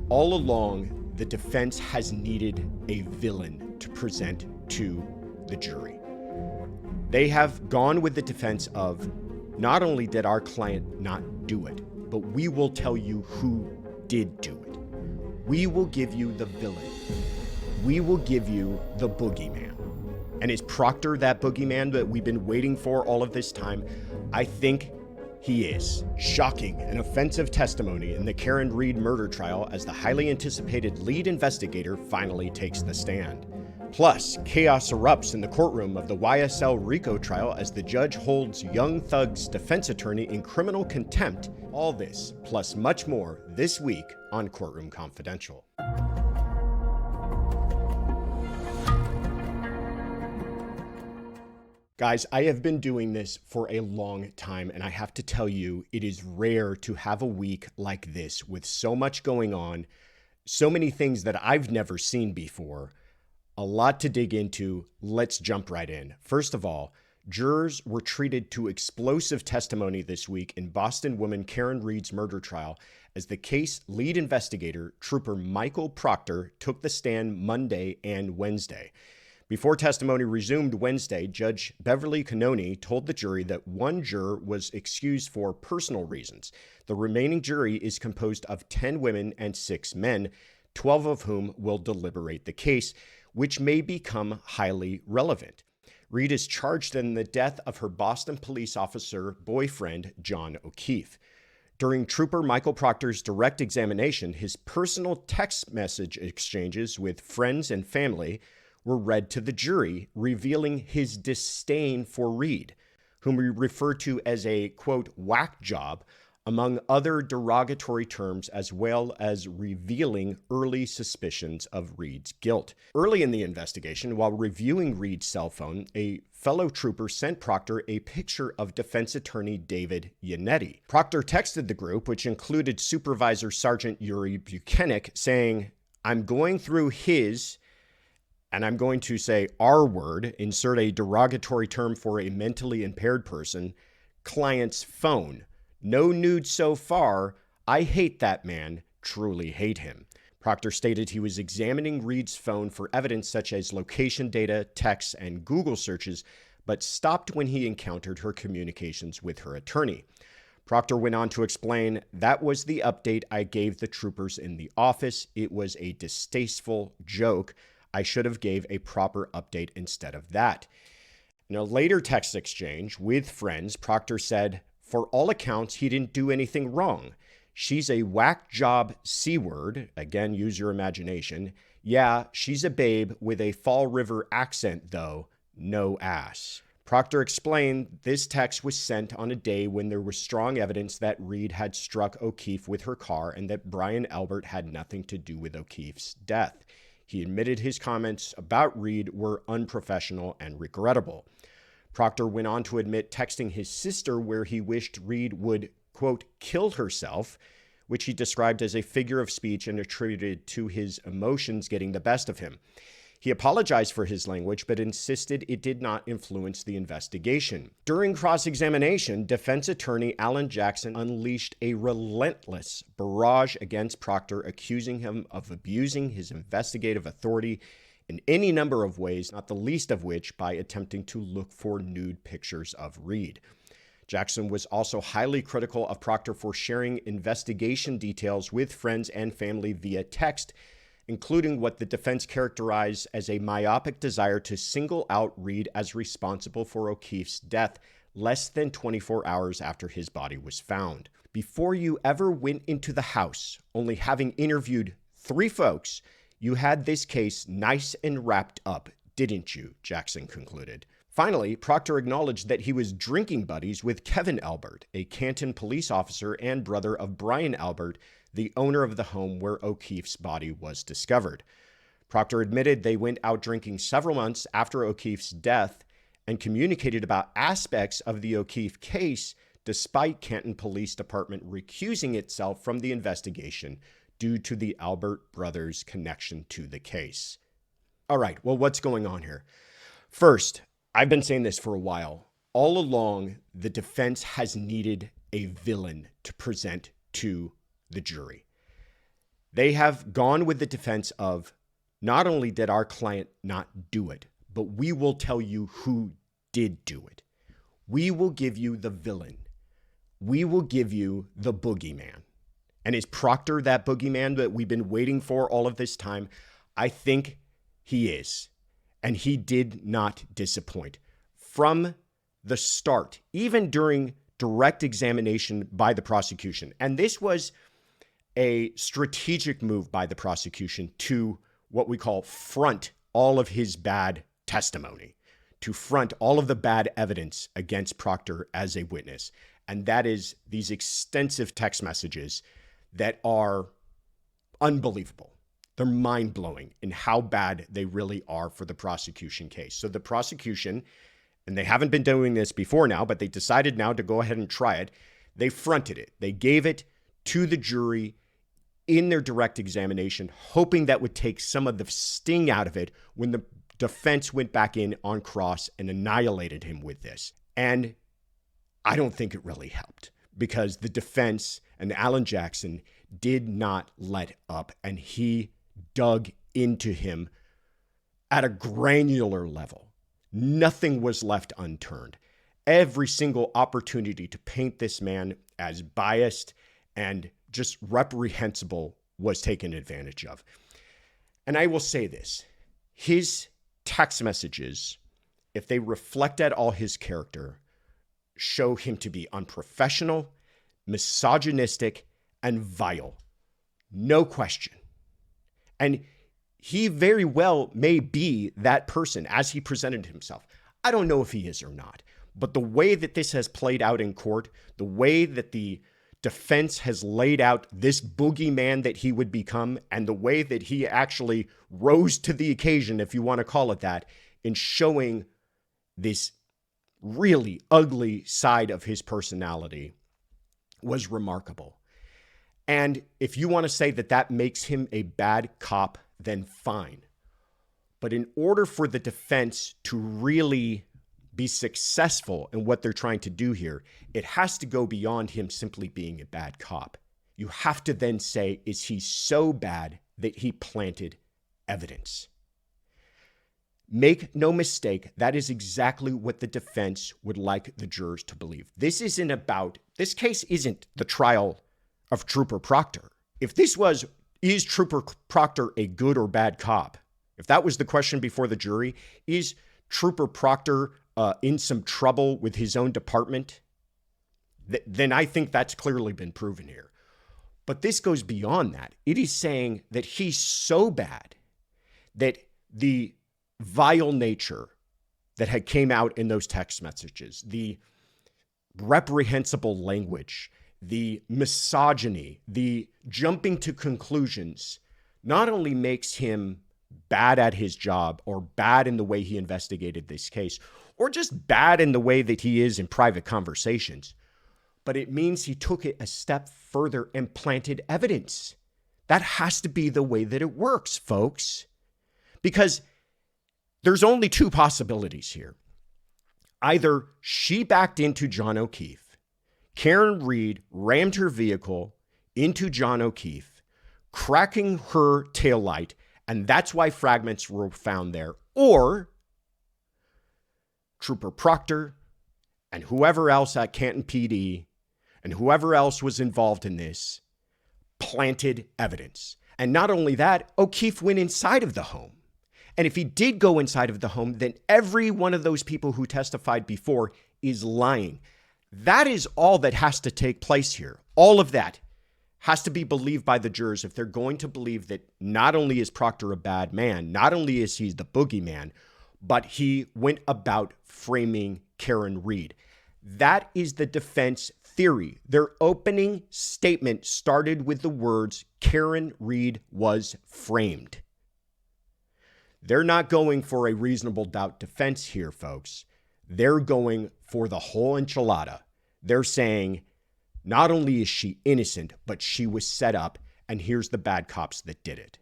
All along, the defense has needed a villain to present to the jury. They have gone with the defense of, not only did our client not do it, but we will tell you who did do it. We will give you the villain. We will give you the boogeyman. And is Proctor that boogeyman that we've been waiting for all of this time? I think he is. Shocking and offensive testimony in the Karen Reed murder trial as the highly anticipated lead investigator finally takes the stand. Plus, chaos erupts in the courtroom of the YSL RICO trial as the judge holds young thug's defense attorney in criminal contempt. All this, plus much more, this week on Courtroom Confidential. Guys, I have been doing this for a long time, and I have to tell you, it is rare to have a week like this with so much going on, so many things that I've never seen before, a lot to dig into. Let's jump right in. First of all, jurors were treated to explosive testimony this week in Boston woman Karen Reed's murder trial as the case lead investigator, Trooper Michael Proctor, took the stand Monday and Wednesday. Before testimony resumed Wednesday, Judge Beverly Cannoni told the jury that one juror was excused for personal reasons. The remaining jury is composed of 10 women and 6 men, 12 of whom will deliberate the case, which may become highly relevant. Reed is charged in the death of her Boston police officer boyfriend, John O'Keefe. During Trooper Michael Proctor's direct examination, his personal text message exchanges with friends and family were read to the jury, revealing his disdain for Reed, whom we refer to as a, quote, whack job, among other derogatory terms, as well as revealing early suspicions of Reed's guilt. Early in the investigation, while reviewing Reed's cell phone, a fellow trooper sent Proctor a picture of defense attorney David Yannetti. Proctor texted the group, which included Supervisor Sergeant Yuri Buchanan, saying, "I'm going through his," and I'm going to say R word, insert a derogatory term for a mentally impaired person, client's phone. No nudes so far. I hate that man. Truly hate him. Proctor stated he was examining Reed's phone for evidence such as location data, texts, and Google searches, but stopped when he encountered her communications with her attorney. Proctor went on to explain, "That was the update I gave the troopers in the office. It was a distasteful joke. I should have gave a proper update instead of that." In a later text exchange with friends, Proctor said, "For all accounts, he didn't do anything wrong. She's a whack job C-word." Again, use your imagination. "Yeah, she's a babe with a Fall River accent, though. No ass." Proctor explained this text was sent on a day when there was strong evidence that Reed had struck O'Keefe with her car and that Brian Albert had nothing to do with O'Keefe's death. He admitted his comments about Reed were unprofessional and regrettable. Proctor went on to admit texting his sister where he wished Reed would, quote, kill herself, which he described as a figure of speech and attributed to his emotions getting the best of him. He apologized for his language, but insisted it did not influence the investigation. During cross-examination, defense attorney Alan Jackson unleashed a relentless barrage against Proctor, accusing him of abusing his investigative authority in any number of ways, not the least of which by attempting to look for nude pictures of Reed. Jackson was also highly critical of Proctor for sharing investigation details with friends and family via text, including what the defense characterized as a myopic desire to single out Reed as responsible for O'Keefe's death less than 24 hours after his body was found. "Before you ever went into the house, only having interviewed 3 folks, you had this case nice and wrapped up, didn't you?" Jackson concluded. Finally, Proctor acknowledged that he was drinking buddies with Kevin Albert, a Canton police officer and brother of Brian Albert, the owner of the home where O'Keefe's body was discovered. Proctor admitted they went out drinking several months after O'Keefe's death and communicated about aspects of the O'Keefe case despite Canton Police Department recusing itself from the investigation due to the Albert brothers' connection to the case. All right, well, what's going on here? First, I've been saying this for a while. All along, the defense has needed a villain to present to the jury. They have gone with the defense of not only did our client not do it, but we will tell you who did do it. We will give you the villain. We will give you the boogeyman. And is Proctor that boogeyman that we've been waiting for all of this time? I think he is. And he did not disappoint. From the start, even during direct examination by the prosecution. And this was a strategic move by the prosecution to what we call front all of his bad testimony, to front all of the bad evidence against Proctor as a witness. And that is these extensive text messages that are unbelievable. They're mind-blowing in how bad they really are for the prosecution case. So the prosecution, and they haven't been doing this before now, but they decided now to go ahead and try it. They fronted it. They gave it to the jury in their direct examination, hoping that would take some of the sting out of it when the defense went back in on cross and annihilated him with this. And I don't think it really helped, because the defense and Alan Jackson did not let up, and he dug into him at a granular level. Nothing was left unturned. Every single opportunity to paint this man as biased and just reprehensible was taken advantage of. And I will say this, his text messages, if they reflect at all his character, show him to be unprofessional, misogynistic, and vile. No question. And he very well may be that person as he presented himself. I don't know if he is or not, but the way that this has played out in court, the way that the defense has laid out this boogeyman that he would become, and the way that he actually rose to the occasion, if you want to call it that, in showing this really ugly side of his personality was remarkable. And if you want to say that that makes him a bad cop, then fine. But in order for the defense to really be successful in what they're trying to do here, it has to go beyond him simply being a bad cop. You have to then say, is he so bad that he planted evidence? Make no mistake, that is exactly what the defense would like the jurors to believe. This case isn't the trial of Trooper Proctor. If this was, is Trooper Proctor a good or bad cop? If that was the question before the jury, is Trooper Proctor in some trouble with his own department? Then I think that's clearly been proven here. But this goes beyond that. It is saying that he's so bad that the vile nature that had came out in those text messages, the reprehensible language, the misogyny, the jumping to conclusions, not only makes him bad at his job or bad in the way he investigated this case, or just bad in the way that he is in private conversations, but it means he took it a step further and planted evidence. That has to be the way that it works, folks. Because there's only two possibilities here. Either she backed into John O'Keefe, Karen Reed rammed her vehicle into John O'Keefe, cracking her taillight, and that's why fragments were found there. Or Trooper Proctor and whoever else at Canton PD and whoever else was involved in this planted evidence. And not only that, O'Keefe went inside of the home. And if he did go inside of the home, then every one of those people who testified before is lying. That is all that has to take place here. All of that has to be believed by the jurors if they're going to believe that not only is Proctor a bad man, not only is he the boogeyman, but he went about framing Karen Reed. That is the defense theory. Their opening statement started with the words, Karen Reed was framed. They're not going for a reasonable doubt defense here, folks. They're going for the whole enchilada. They're saying, not only is she innocent, but she was set up, and here's the bad cops that did it.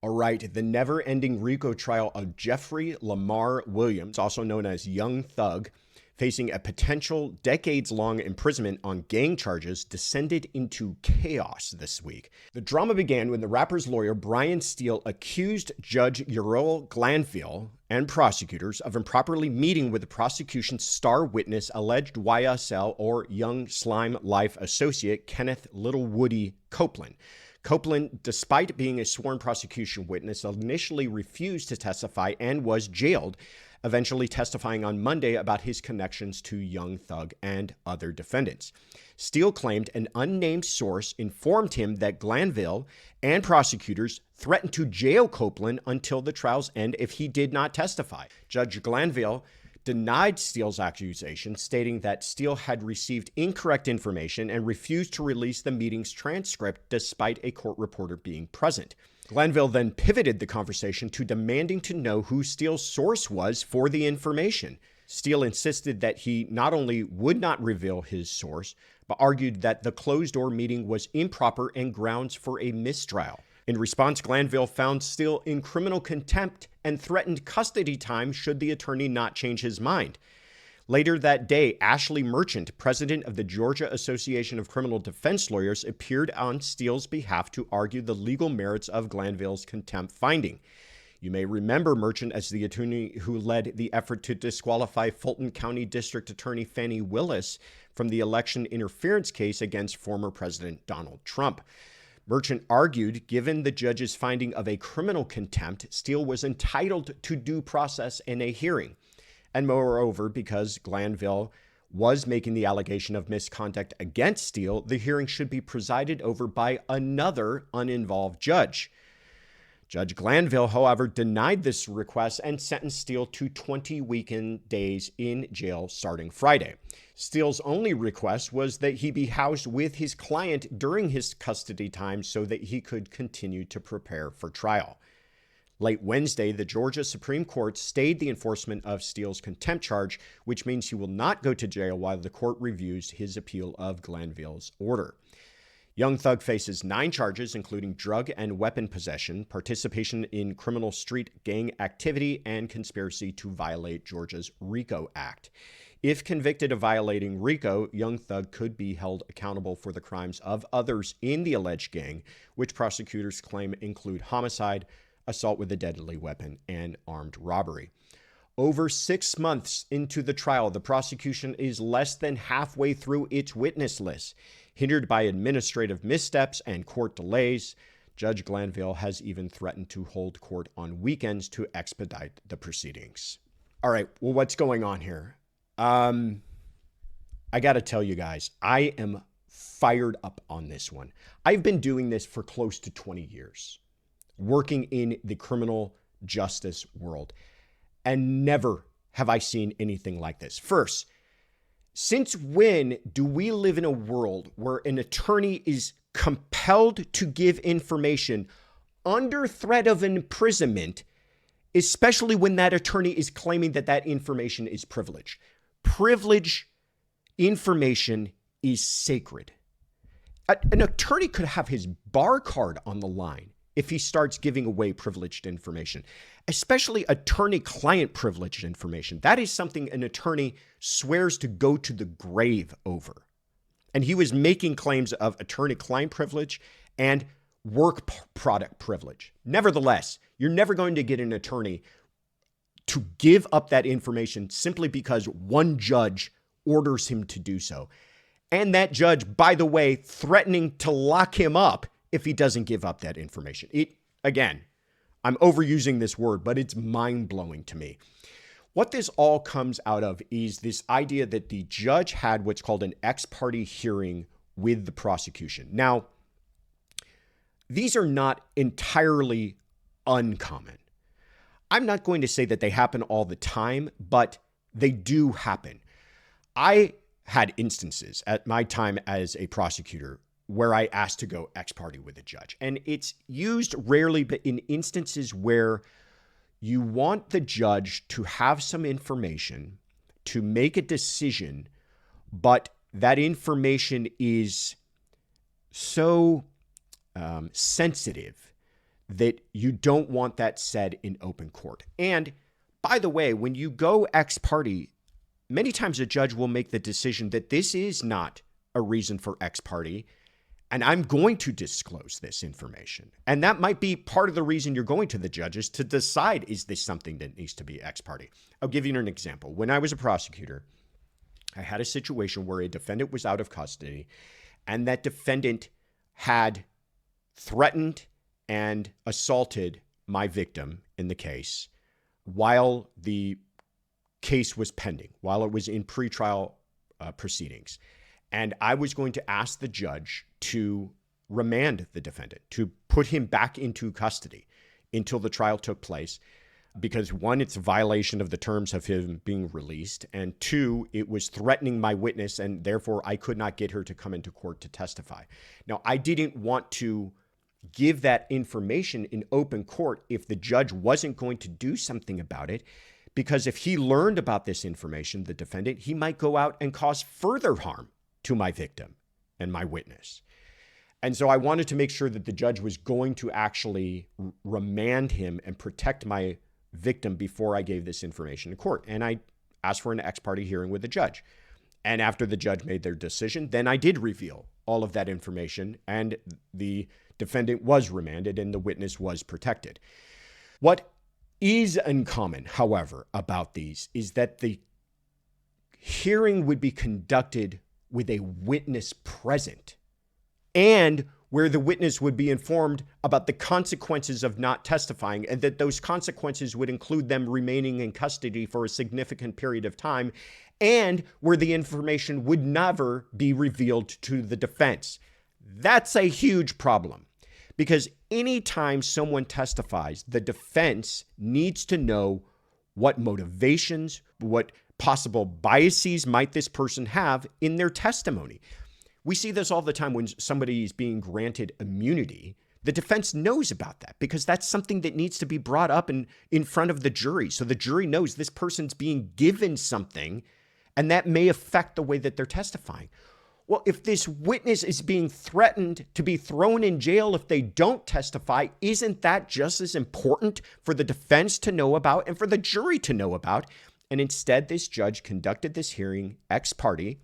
All right, the never-ending RICO trial of Jeffrey Lamar Williams, also known as Young Thug, facing a potential decades-long imprisonment on gang charges, descended into chaos this week. The drama began when the rapper's lawyer, Brian Steele, accused Judge Uriel Glanville and prosecutors of improperly meeting with the prosecution's star witness, alleged YSL or Young Slime Life associate Kenneth Little Woody Copeland. Copeland, despite being a sworn prosecution witness, initially refused to testify and was jailed, eventually testifying on Monday about his connections to Young Thug and other defendants. Steele claimed an unnamed source informed him that Glanville and prosecutors threatened to jail Copeland until the trial's end if he did not testify. Judge Glanville denied Steele's accusation, stating that Steele had received incorrect information and refused to release the meeting's transcript despite a court reporter being present. Glanville then pivoted the conversation to demanding to know who Steele's source was for the information. Steele insisted that he not only would not reveal his source, but argued that the closed-door meeting was improper and grounds for a mistrial. In response, Glanville found Steele in criminal contempt and threatened custody time should the attorney not change his mind. Later that day, Ashley Merchant, president of the Georgia Association of Criminal Defense Lawyers, appeared on Steele's behalf to argue the legal merits of Glanville's contempt finding. You may remember Merchant as the attorney who led the effort to disqualify Fulton County District Attorney Fani Willis from the election interference case against former President Donald Trump. Merchant argued, given the judge's finding of a criminal contempt, Steele was entitled to due process in a hearing. And moreover, because Glanville was making the allegation of misconduct against Steele, the hearing should be presided over by another uninvolved judge. Judge Glanville, however, denied this request and sentenced Steele to 20 weekend days in jail starting Friday. Steele's only request was that he be housed with his client during his custody time so that he could continue to prepare for trial. Late Wednesday, the Georgia Supreme Court stayed the enforcement of Steele's contempt charge, which means he will not go to jail while the court reviews his appeal of Glanville's order. Young Thug faces 9 charges, including drug and weapon possession, participation in criminal street gang activity, and conspiracy to violate Georgia's RICO Act. If convicted of violating RICO, Young Thug could be held accountable for the crimes of others in the alleged gang, which prosecutors claim include homicide, assault with a deadly weapon, and armed robbery. Over 6 months into the trial, the prosecution is less than halfway through its witness list. Hindered by administrative missteps and court delays, Judge Glanville has even threatened to hold court on weekends to expedite the proceedings. All right, well, what's going on here? I got to tell you guys, I am fired up on this one. I've been doing this for close to 20 years. Working in the criminal justice world, and never have I seen anything like this. First, since when do we live in a world where an attorney is compelled to give information under threat of imprisonment, especially when that attorney is claiming that that information is privileged? Privilege information is sacred. An attorney could have his bar card on the line if he starts giving away privileged information, especially attorney-client privileged information. That is something an attorney swears to go to the grave over. And he was making claims of attorney-client privilege and work product privilege. Nevertheless, you're never going to get an attorney to give up that information simply because one judge orders him to do so. And that judge, by the way, threatening to lock him up if he doesn't give up that information. Again, I'm overusing this word, but it's mind-blowing to me. What this all comes out of is this idea that the judge had what's called an ex parte hearing with the prosecution. Now, these are not entirely uncommon. I'm not going to say that they happen all the time, but they do happen. I had instances at my time as a prosecutor where I asked to go ex parte with a judge. And it's used rarely, but in instances where you want the judge to have some information to make a decision, but that information is so sensitive that you don't want that said in open court. And by the way, when you go ex parte, many times a judge will make the decision that this is not a reason for ex parte, and I'm going to disclose this information. And that might be part of the reason you're going to the judges to decide, is this something that needs to be ex parte? I'll give you an example. When I was a prosecutor, I had a situation where a defendant was out of custody, and that defendant had threatened and assaulted my victim in the case while the case was pending, while it was in pretrial proceedings. And I was going to ask the judge to remand the defendant, to put him back into custody until the trial took place. Because one, it's a violation of the terms of him being released. And two, it was threatening my witness, and therefore I could not get her to come into court to testify. Now, I didn't want to give that information in open court if the judge wasn't going to do something about it. Because if he learned about this information, the defendant, he might go out and cause further harm to my victim and my witness. And so I wanted to make sure that the judge was going to actually remand him and protect my victim before I gave this information in court. And I asked for an ex parte hearing with the judge. And after the judge made their decision, then I did reveal all of that information, and the defendant was remanded and the witness was protected. What is uncommon, however, about these is that the hearing would be conducted with a witness present, and where the witness would be informed about the consequences of not testifying, and that those consequences would include them remaining in custody for a significant period of time, and where the information would never be revealed to the defense. That's a huge problem, because anytime someone testifies, the defense needs to know what motivations, what possible biases might this person have in their testimony. We see this all the time when somebody is being granted immunity. The defense knows about that because that's something that needs to be brought up in front of the jury. So the jury knows this person's being given something, and that may affect the way that they're testifying. Well, if this witness is being threatened to be thrown in jail if they don't testify, isn't that just as important for the defense to know about and for the jury to know about? And instead, this judge conducted this hearing ex parte,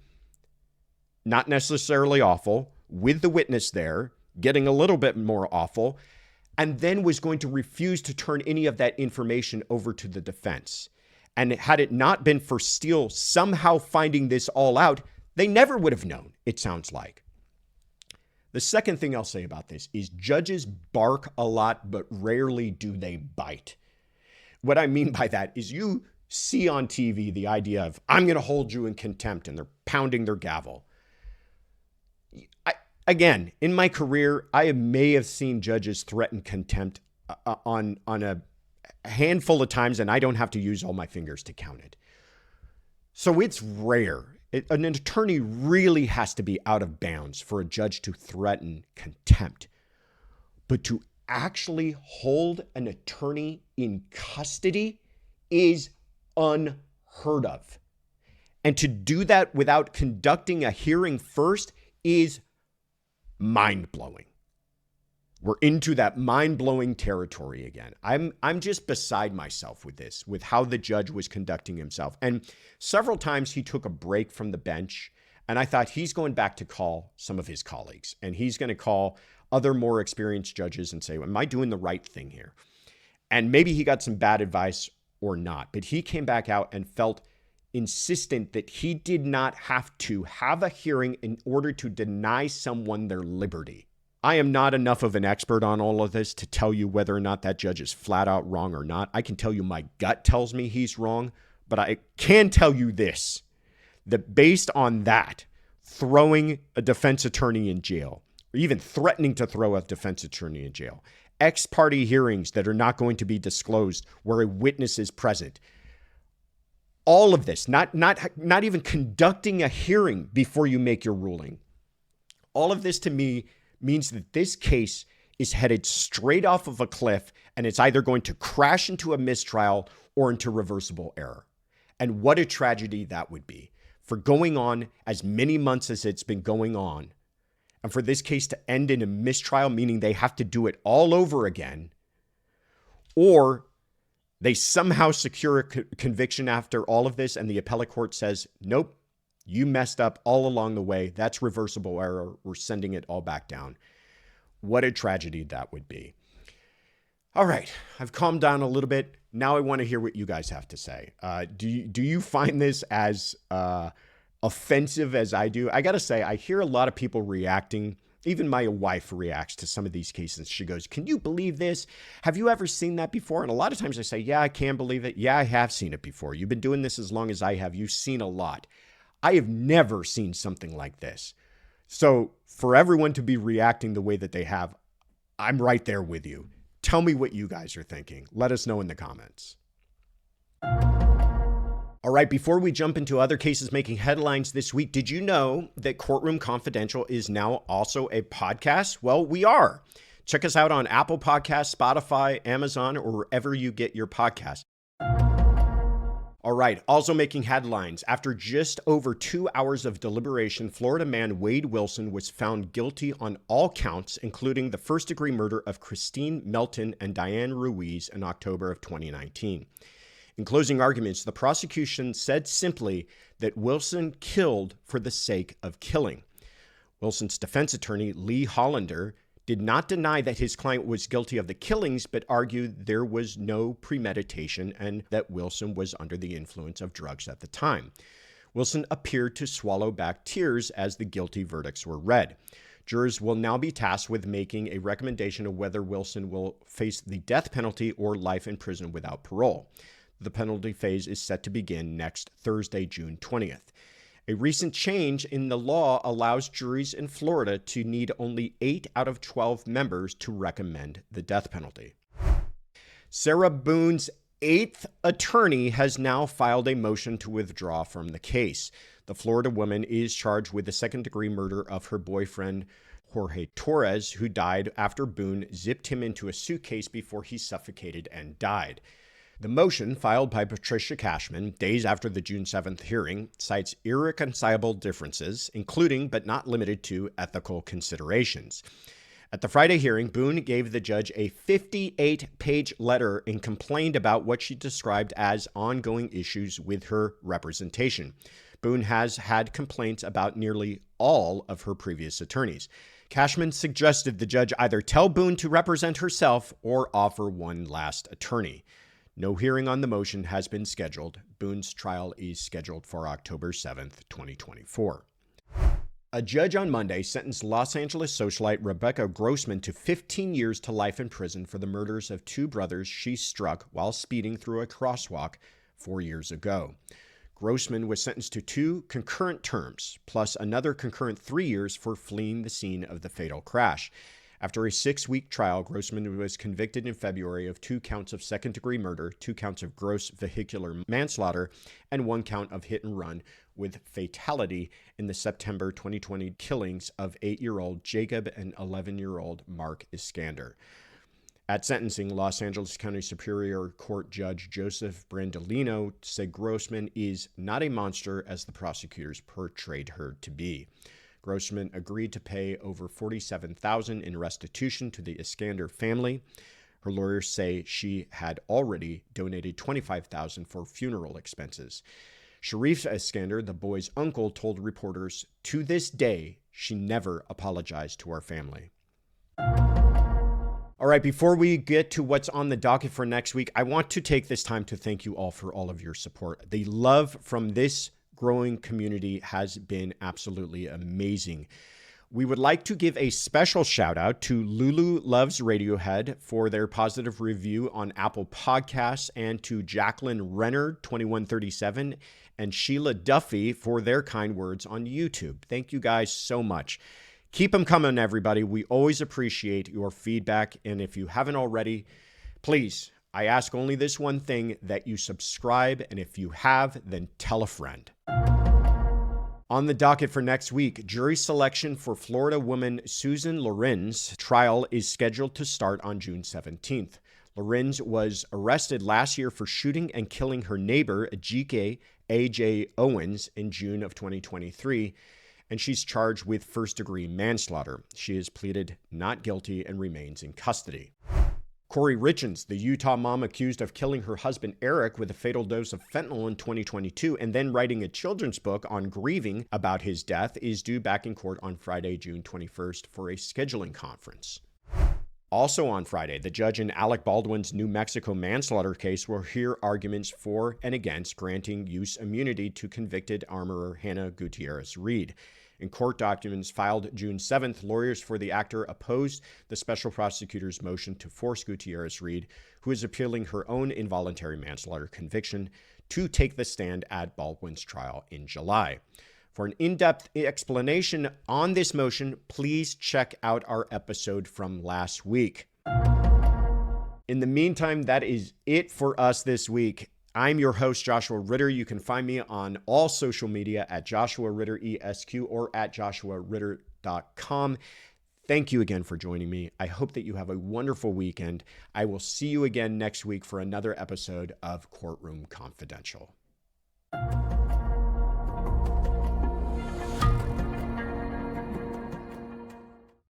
not necessarily awful, with the witness there, getting a little bit more awful, and then was going to refuse to turn any of that information over to the defense. And had it not been for Steele somehow finding this all out, they never would have known, it sounds like. The second thing I'll say about this is judges bark a lot, but rarely do they bite. What I mean by that is you see on TV the idea of, I'm going to hold you in contempt, and they're pounding their gavel. Again, in my career, I may have seen judges threaten contempt on a handful of times, and I don't have to use all my fingers to count it. So it's rare. An attorney really has to be out of bounds for a judge to threaten contempt. But to actually hold an attorney in custody is unheard of. And to do that without conducting a hearing first is mind-blowing. We're into that mind-blowing territory again. I'm just beside myself with this, with how the judge was conducting himself. And several times he took a break from the bench, and I thought he's going back to call some of his colleagues, and he's going to call other more experienced judges and say, am I doing the right thing here? And maybe he got some bad advice or not, but he came back out and felt insistent that he did not have to have a hearing in order to deny someone their liberty. I am not enough of an expert on all of this to tell you whether or not that judge is flat out wrong or not. I can tell you my gut tells me he's wrong, but I can tell you this, that based on that, throwing a defense attorney in jail, or even threatening to throw a defense attorney in jail, ex parte hearings that are not going to be disclosed where a witness is present, all of this, not even conducting a hearing before you make your ruling, all of this to me means that this case is headed straight off of a cliff, and it's either going to crash into a mistrial or into reversible error. And what a tragedy that would be for going on as many months as it's been going on, and for this case to end in a mistrial, meaning they have to do it all over again, or They somehow secure a conviction after all of this, and the appellate court says, nope, you messed up all along the way. That's reversible error. We're sending it all back down. What a tragedy that would be. All right, I've calmed down a little bit. Now I want to hear what you guys have to say. Do you find this as offensive as I do? I got to say, I hear a lot of people reacting. Even my wife reacts to some of these cases. She goes, can you believe this? Have you ever seen that before? And a lot of times I say, yeah, I can believe it. Yeah, I have seen it before. You've been doing this as long as I have. You've seen a lot. I have never seen something like this. So for everyone to be reacting the way that they have, I'm right there with you. Tell me what you guys are thinking. Let us know in the comments. All right, before we jump into other cases making headlines this week, did you know that Courtroom Confidential is now also a podcast? Well, we are. Check us out on Apple Podcasts, Spotify, Amazon, or wherever you get your podcasts. All right, also making headlines. After just over 2 hours of deliberation, Florida man Wade Wilson was found guilty on all counts, including the first-degree murder of Christine Melton and Diane Ruiz in October of 2019. In closing arguments, the prosecution said simply that Wilson killed for the sake of killing. Wilson's defense attorney, Lee Hollander, did not deny that his client was guilty of the killings, but argued there was no premeditation and that Wilson was under the influence of drugs at the time. Wilson appeared to swallow back tears as the guilty verdicts were read. Jurors will now be tasked with making a recommendation of whether Wilson will face the death penalty or life in prison without parole. The penalty phase is set to begin next Thursday, June 20th. A recent change in the law allows juries in Florida to need only 8 out of 12 members to recommend the death penalty. Sarah Boone's 8th attorney has now filed a motion to withdraw from the case. The Florida woman is charged with the second-degree murder of her boyfriend, Jorge Torres, who died after Boone zipped him into a suitcase before he suffocated and died. The motion, filed by Patricia Cashman days after the June 7th hearing, cites irreconcilable differences, including but not limited to ethical considerations. At the Friday hearing, Boone gave the judge a 58-page letter and complained about what she described as ongoing issues with her representation. Boone has had complaints about nearly all of her previous attorneys. Cashman suggested the judge either tell Boone to represent herself or offer one last attorney. No hearing on the motion has been scheduled. Boone's trial is scheduled for October 7th, 2024. A judge on Monday sentenced Los Angeles socialite Rebecca Grossman to 15 years to life in prison for the murders of 2 brothers she struck while speeding through a crosswalk 4 years ago. Grossman was sentenced to 2 concurrent terms, plus another concurrent 3 years for fleeing the scene of the fatal crash. After a 6-week trial, Grossman was convicted in February of 2 counts of second-degree murder, 2 counts of gross vehicular manslaughter, and 1 count of hit and run with fatality in the September 2020 killings of 8-year-old Jacob and 11-year-old Mark Iskander. At sentencing, Los Angeles County Superior Court Judge Joseph Brandolino said Grossman is not a monster as the prosecutors portrayed her to be. Grossman agreed to pay over $47,000 in restitution to the Iskander family. Her lawyers say she had already donated $25,000 for funeral expenses. Sharif Iskander, the boy's uncle, told reporters, "To this day, she never apologized to our family." All right, before we get to what's on the docket for next week, I want to take this time to thank you all for all of your support. The love from this growing community has been absolutely amazing. We would like to give a special shout out to Lulu Loves Radiohead for their positive review on Apple Podcasts, and to Jacqueline Renner 2137 and Sheila Duffy for their kind words on YouTube. Thank you guys so much. Keep them coming, everybody. We always appreciate your feedback. And if you haven't already, please, I ask only this one thing, that you subscribe. And if you have, then tell a friend. On the docket for next week, jury selection for Florida woman Susan Lorincz trial is scheduled to start on June 17th. Lorincz was arrested last year for shooting and killing her neighbor, Ejike A.J. Owens, in June of 2023, and she's charged with first-degree manslaughter. She has pleaded not guilty and remains in custody. Kouri Richins, the Utah mom accused of killing her husband Eric with a fatal dose of fentanyl in 2022 and then writing a children's book on grieving about his death, is due back in court on Friday, June 21st for a scheduling conference. Also on Friday, the judge in Alec Baldwin's New Mexico manslaughter case will hear arguments for and against granting use immunity to convicted armorer Hannah Gutierrez-Reed. In court documents filed June 7th, lawyers for the actor opposed the special prosecutor's motion to force Gutierrez-Reed, who is appealing her own involuntary manslaughter conviction, to take the stand at Baldwin's trial in July. For an in-depth explanation on this motion, please check out our episode from last week. In the meantime, that is it for us this week. I'm your host, Joshua Ritter. You can find me on all social media at Joshua Ritter ESQ or at joshuaritter.com. Thank you again for joining me. I hope that you have a wonderful weekend. I will see you again next week for another episode of Courtroom Confidential.